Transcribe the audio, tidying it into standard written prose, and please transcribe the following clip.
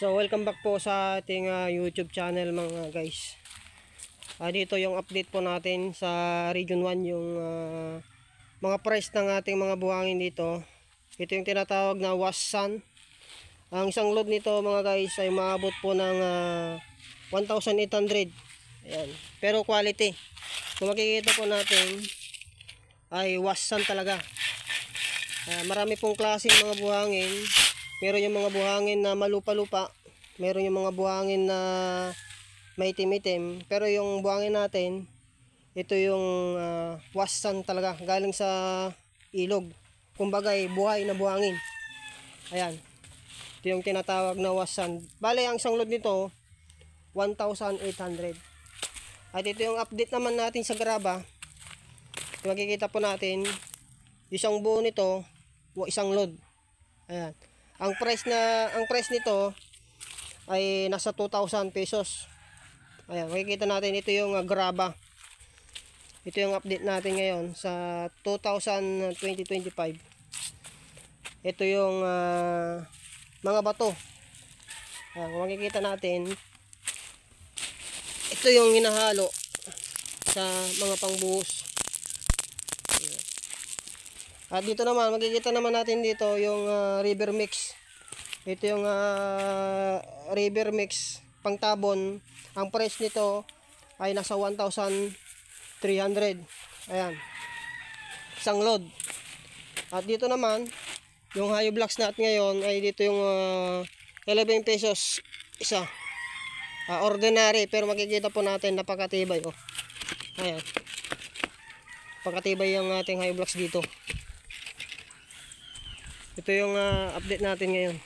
So welcome back po sa ating YouTube channel mga guys. Dito yung update po natin sa Region 1, yung mga price ng ating mga buhangin dito. Ito yung tinatawag na Wassan. Ang isang load nito mga guys ay maabot po ng 1,800. Ayan. Pero quality, kung makikita po natin ay Wassan talaga. Marami pong klaseng mga buhangin. Meron yung mga buhangin na malupa-lupa, meron yung mga buhangin na may itim-itim, pero yung buhangin natin, ito yung Wassan talaga, galing sa ilog. Kumbaga buhay na buhangin. Ayan, ito yung tinatawag na Wassan. Bale, ang isang load nito 1,800. At ito yung update naman natin sa graba. Makikita po natin isang buo nito, isang load. Ayan. Ang price nito ay nasa 2,000 pesos. Ayan, makikita natin ito yung graba. Ito yung update natin ngayon sa 2025. Ito yung mga bato. Ayan, kung makikita natin, ito yung hinahalo sa mga pangbuhos. At dito naman, makikita naman natin dito yung river mix. Ito yung river mix pangtabon. Ang price nito ay nasa 1,300. Ayan, isang load. At dito naman, yung Hayo Blocks natin ngayon ay dito yung 11 pesos isa. Ordinary, pero makikita po natin napakatibay. Ayan, napakatibay yung ating Hayo Blocks dito. Ito yung update natin ngayon.